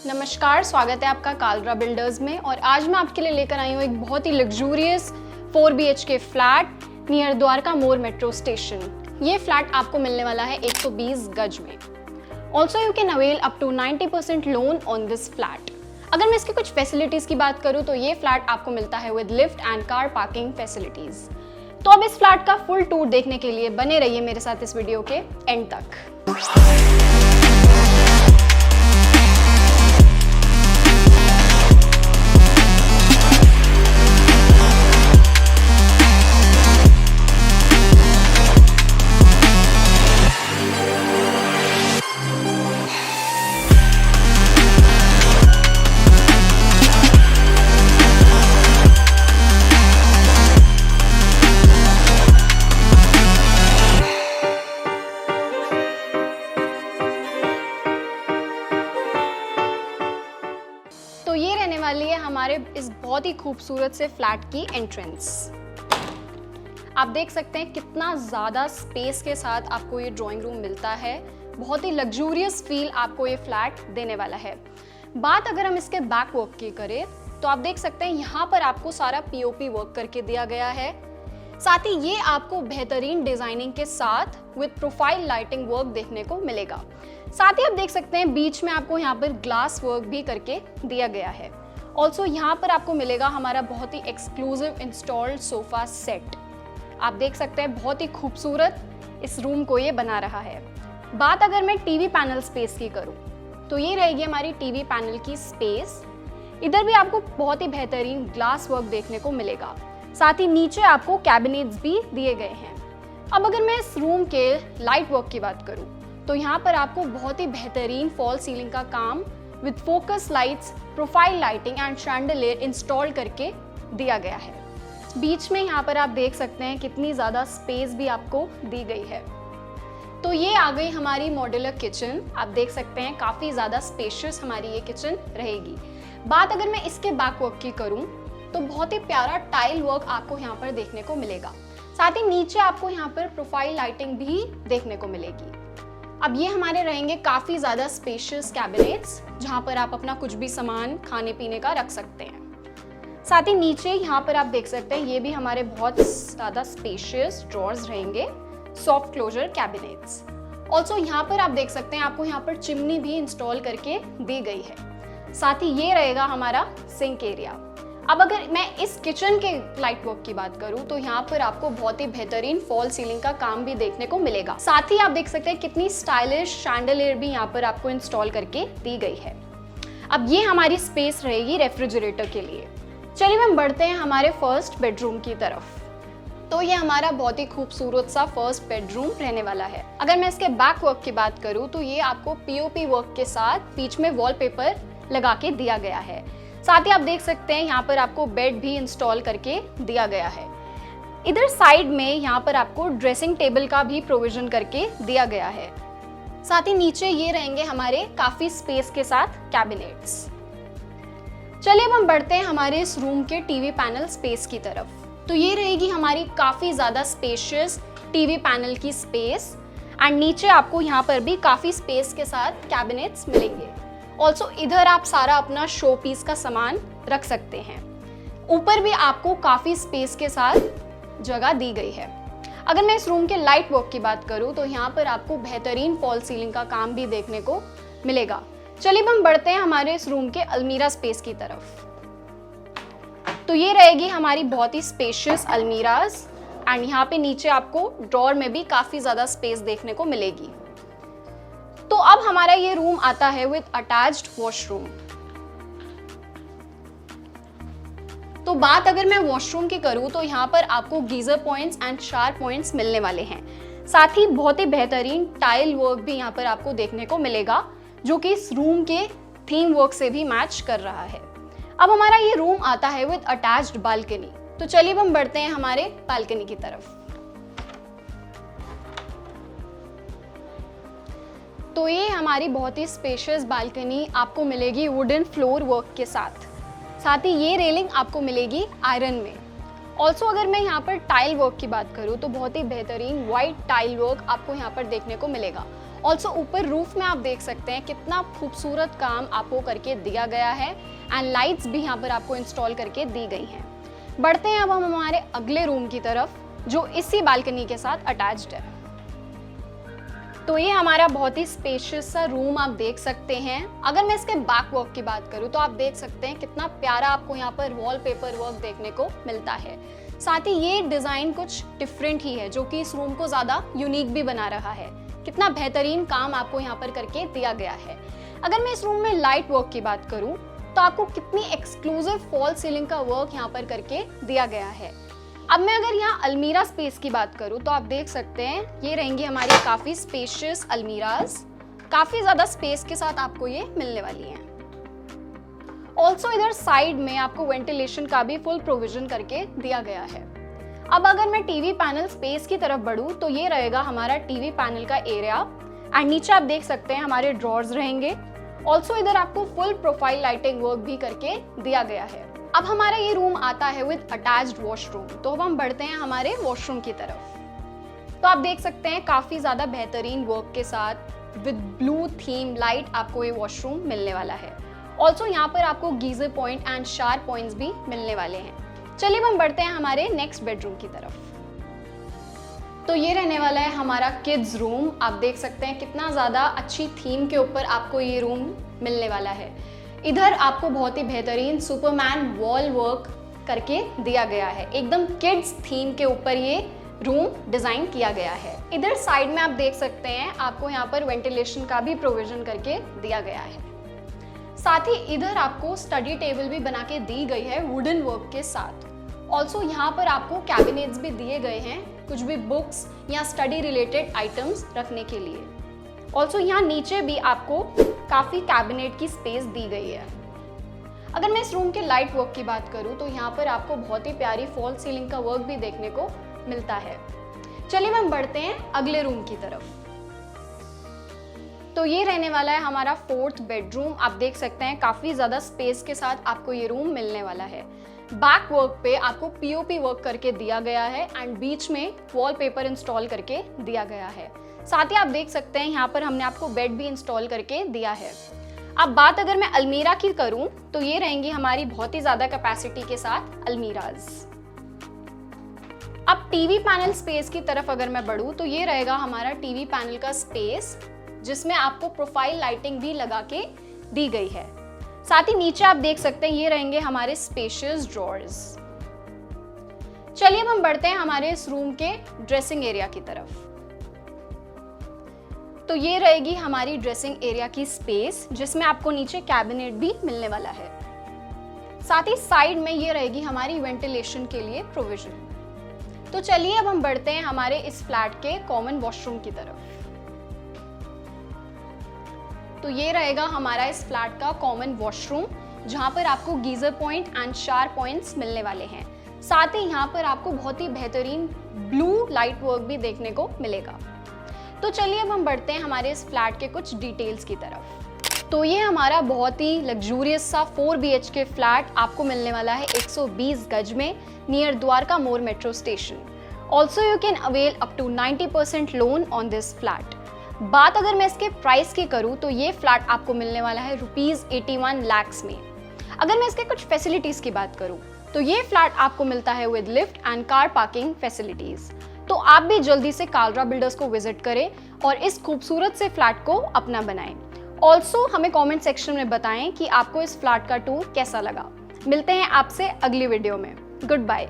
नमस्कार, स्वागत है आपका कालरा बिल्डर्स में। और आज मैं आपके लिए लेकर आई हूँ एक बहुत ही luxurious 4 BHK flat near Dwarka Mor metro station. ये फ्लैट आपको मिलने वाला है 120 गज में। Also you can avail up to 90% loan on this flat. अगर मैं इसकी कुछ फैसिलिटीज़ की बात करूँ तो ये फ्लैट आपको मिलता है with lift and car parking facilities. तो अब इस फ्लैट का फुल टूर देखने के लिए बने रहिए मेरे साथ इस वीडियो के एंड तक। तो ये रहने वाली है हमारे इस बहुत ही खूबसूरत से फ्लैट की एंट्रेंस। आप देख सकते हैं कितना ज़्यादा स्पेस के साथ आपको ये ड्राइंग रूम मिलता है। बहुत ही लग्जूरियस फील आपको ये फ्लैट देने वाला है। बात अगर हम इसके बैक वर्क की करें तो आप देख सकते हैं यहाँ पर आपको सारा POP वर्क करके दिया गया है। साथ ही ये आपको बेहतरीन डिज़ाइनिंग के साथ विद प्रोफाइल लाइटिंग वर्क देखने को मिलेगा। साथ ही आप देख सकते हैं बीच में आपको यहाँ पर ग्लास वर्क भी करके दिया गया है। ऑल्सो यहाँ पर आपको मिलेगा हमारा बहुत ही एक्सक्लूसिव इंस्टॉल्ड सोफा सेट। आप देख सकते हैं बहुत ही खूबसूरत इस रूम को ये बना रहा है। बात अगर मैं टीवी पैनल स्पेस की करूँ तो ये रहेगी हमारी टीवी पैनल की स्पेस। इधर भी आपको बहुत ही बेहतरीन ग्लास वर्क देखने को मिलेगा। साथ ही नीचे आपको कैबिनेट्स भी दिए गए हैं। अब अगर मैं इस रूम के लाइट वर्क की बात करूँ तो यहाँ पर आपको बहुत ही बेहतरीन फॉल सीलिंग का काम with focus lights, profile lighting and chandelier install करके दिया गया है। बीच में यहाँ पर आप देख सकते हैं कितनी ज़्यादा स्पेस भी आपको दी गई है। तो ये आ गई हमारी मॉड्यूलर किचन। आप देख सकते हैं काफ़ी ज़्यादा स्पेशियस हमारी ये किचन रहेगी। बात अगर मैं इसके बैक वर्क की करूँ तो बहुत ही प्यारा टाइल वर्क आपको यहाँ पर देखने को मिलेगा। साथ ही नीचे आपको यहाँ पर प्रोफाइल लाइटिंग भी देखने को मिलेगी। अब ये हमारे रहेंगे काफ़ी ज़्यादा स्पेशियस कैबिनेट्स जहाँ पर आप अपना कुछ भी सामान खाने पीने का रख सकते हैं। साथ ही नीचे यहाँ पर आप देख सकते हैं ये भी हमारे बहुत ज़्यादा स्पेशियस ड्रॉर्स रहेंगे, सॉफ्ट क्लोजर कैबिनेट्स। ऑल्सो यहाँ पर आप देख सकते हैं आपको यहाँ पर चिमनी भी इंस्टॉल करके दी गई है। साथ ही ये रहेगा हमारा सिंक एरिया। अब अगर मैं इस किचन के लाइट वर्क की बात करूं तो यहाँ पर आपको बहुत ही बेहतरीन फॉल सीलिंग का काम भी देखने को मिलेगा। साथ ही आप देख सकते हैं कितनी स्टाइलिश शैंडलियर भी यहाँ पर आपको इंस्टॉल करके दी गई है। अब ये हमारी स्पेस रहेगी रेफ्रिजरेटर के लिए। चलिए हम बढ़ते हैं हमारे फर्स्ट बेडरूम की तरफ। तो ये हमारा बहुत ही खूबसूरत सा फर्स्ट बेडरूम रहने वाला है। अगर मैं इसके बैक वर्क की बात करूँ तो ये आपको POP वर्क के साथ बीच में वॉलपेपर लगा के दिया गया है। साथ ही आप देख सकते हैं यहाँ पर आपको बेड भी इंस्टॉल करके दिया गया है। इधर साइड में यहाँ पर आपको ड्रेसिंग टेबल का भी प्रोविजन करके दिया गया है। साथ ही नीचे ये रहेंगे हमारे काफ़ी स्पेस के साथ कैबिनेट्स। चलिए अब हम बढ़ते हैं हमारे इस रूम के टीवी पैनल स्पेस की तरफ। तो ये रहेगी हमारी काफ़ी ज़्यादा स्पेशियस टीवी पैनल की स्पेस एंड नीचे आपको यहाँ पर भी काफ़ी स्पेस के साथ कैबिनेट्स मिलेंगे। ऑल्सो इधर आप सारा अपना शो पीस का सामान रख सकते हैं। ऊपर भी आपको काफ़ी स्पेस के साथ जगह दी गई है। अगर मैं इस रूम के लाइट वर्क की बात करूं तो यहाँ पर आपको बेहतरीन फॉल सीलिंग का काम भी देखने को मिलेगा। चलिए हम बढ़ते हैं हमारे इस रूम के अलमीरा स्पेस की तरफ। तो ये रहेगी हमारी बहुत ही स्पेशियस अलमीराज एंड यहाँ पे नीचे आपको ड्रॉर में भी काफ़ी ज़्यादा स्पेस देखने को मिलेगी। तो अब हमारा ये रूम आता है विद अटैच्ड वॉशरूम। तो बात अगर मैं वॉशरूम की करूँ तो यहाँ पर आपको geyser points and shower points मिलने वाले हैं। साथ ही बहुत ही बेहतरीन टाइल वर्क भी यहाँ पर आपको देखने को मिलेगा जो कि इस रूम के थीम वर्क से भी मैच कर रहा है। अब हमारा ये रूम आता है विद अटैच्ड बालकनी। तो चलिए हम बढ़ते हैं हमारे बालकनी की तरफ। तो ये हमारी बहुत ही स्पेशियस बालकनी आपको मिलेगी वुडन फ्लोर वर्क के साथ। साथ ही ये रेलिंग आपको मिलेगी आयरन में। ऑल्सो अगर मैं यहाँ पर टाइल वर्क की बात करूँ तो बहुत ही बेहतरीन वाइट टाइल वर्क आपको यहाँ पर देखने को मिलेगा। ऑल्सो ऊपर रूफ में आप देख सकते हैं कितना खूबसूरत काम आपको करके दिया गया है एंड लाइट्स भी यहाँ पर आपको इंस्टॉल करके दी गई हैं। बढ़ते हैं अब हम हमारे अगले रूम की तरफ जो इसी बालकनी के साथ अटैच्ड है। तो ये हमारा बहुत ही स्पेशियस सा रूम आप देख सकते हैं। अगर मैं इसके बैक वॉक की बात करूँ तो आप देख सकते हैं कितना प्यारा आपको यहाँ पर वॉलपेपर वर्क देखने को मिलता है। साथ ही ये डिज़ाइन कुछ डिफरेंट ही है जो कि इस रूम को ज़्यादा यूनिक भी बना रहा है। कितना बेहतरीन काम आपको यहाँ पर करके दिया गया है। अगर मैं इस रूम में लाइट वर्क की बात करूँ तो आपको कितनी एक्सक्लूसिव फॉल सीलिंग का वर्क यहाँ पर करके दिया गया है। अब मैं अगर यहाँ अलमीरा स्पेस की बात करूँ तो आप देख सकते हैं ये रहेंगी हमारी काफ़ी स्पेशियस अलमीराज। काफ़ी ज़्यादा स्पेस के साथ आपको ये मिलने वाली हैं। ऑल्सो इधर साइड में आपको वेंटिलेशन का भी फुल प्रोविजन करके दिया गया है। अब अगर मैं टीवी पैनल स्पेस की तरफ बढ़ूँ तो ये रहेगा हमारा टीवी पैनल का एरिया एंड नीचे आप देख सकते हैं हमारे ड्रॉर्स रहेंगे। ऑल्सो इधर आपको फुल प्रोफाइल लाइटिंग वर्क भी करके दिया गया है। अब हमारा ये रूम आता है विद अटैच्ड वॉशरूम। तो अब हम बढ़ते हैं हमारे वॉशरूम की तरफ। तो आप देख सकते हैं काफ़ी ज़्यादा बेहतरीन वर्क के साथ विद ब्लू थीम लाइट आपको ये वॉशरूम मिलने वाला है। ऑल्सो यहाँ पर आपको geyser point and shower points भी मिलने वाले हैं। चलिए हम बढ़ते हैं हमारे नेक्स्ट बेडरूम की तरफ। तो ये रहने वाला है हमारा किड्स रूम। आप देख सकते हैं कितना ज़्यादा अच्छी थीम के ऊपर आपको ये रूम मिलने वाला है। इधर आपको बहुत ही बेहतरीन सुपरमैन वॉल वर्क करके दिया गया है। एकदम किड्स थीम के ऊपर ये रूम डिज़ाइन किया गया है। इधर साइड में आप देख सकते हैं आपको यहाँ पर वेंटिलेशन का भी प्रोविजन करके दिया गया है। साथ ही इधर आपको स्टडी टेबल भी बना के दी गई है वुडन वर्क के साथ। ऑल्सो यहाँ पर आपको कैबिनेट्स भी दिए गए हैं कुछ भी बुक्स या स्टडी रिलेटेड आइटम्स रखने के लिए। ऑल्सो यहाँ नीचे भी आपको काफ़ी कैबिनेट की स्पेस दी गई है। अगर मैं इस रूम के लाइट वर्क की बात करूँ तो यहाँ पर आपको बहुत ही प्यारी फॉल सीलिंग का वर्क भी देखने को मिलता है। चलिए हम बढ़ते हैं अगले रूम की तरफ। तो ये रहने वाला है हमारा फोर्थ बेडरूम। आप देख सकते हैं काफ़ी ज़्यादा स्पेस के साथ आपको ये रूम मिलने वाला है। बैक वर्क पे आपको पीओपी वर्क करके दिया गया है एंड बीच में वॉलपेपर इंस्टॉल करके दिया गया है। साथ ही आप देख सकते हैं यहाँ पर हमने आपको बेड भी इंस्टॉल करके दिया है। अब बात अगर मैं अलमीरा की करूँ तो ये रहेंगी हमारी बहुत ही ज़्यादा कैपेसिटी के साथ अलमीराज। अब टीवी पैनल स्पेस की तरफ अगर मैं बढ़ूँ तो ये रहेगा हमारा टीवी पैनल का स्पेस जिसमें आपको प्रोफाइल लाइटिंग भी लगा के दी गई है। साथ ही नीचे आप देख सकते हैं ये रहेंगे हमारे स्पेशियस ड्रॉर्स। चलिए अब हम बढ़ते हैं हमारे इस रूम के ड्रेसिंग एरिया की तरफ। तो ये रहेगी हमारी ड्रेसिंग एरिया की स्पेस जिसमें आपको नीचे कैबिनेट भी मिलने वाला है। साथ ही साइड में ये रहेगी हमारी वेंटिलेशन के लिए प्रोविजन। तो चलिए अब हम बढ़ते हैं हमारे इस फ्लैट के कॉमन वॉशरूम की तरफ। तो ये रहेगा हमारा इस फ्लैट का कॉमन वॉशरूम जहाँ पर आपको geyser point and shower points मिलने वाले हैं। साथ ही यहाँ पर आपको बहुत ही बेहतरीन ब्लू लाइट वर्क भी देखने को मिलेगा। तो चलिए अब हम बढ़ते हैं हमारे इस फ्लैट के कुछ डिटेल्स की तरफ। तो ये हमारा बहुत ही लग्जूरियस सा 4 BHK फ्लैट आपको मिलने वाला है 120 गज में near Dwarka Mor metro station. Also you can avail up to 90% loan on this flat. बात अगर मैं इसके प्राइस की करूँ तो ये फ्लैट आपको मिलने वाला है ₹81 लाख में। अगर मैं इसके कुछ फैसिलिटीज़ की बात करूँ तो ये फ्लैट आपको मिलता है with lift and car parking facilities. तो आप भी जल्दी से कालरा बिल्डर्स को विजिट करें और इस खूबसूरत से फ्लैट को अपना बनाएं। ऑल्सो हमें कमेंट सेक्शन में बताएं कि आपको इस फ्लैट का टूर कैसा लगा। मिलते हैं आपसे अगली वीडियो में। Good bye.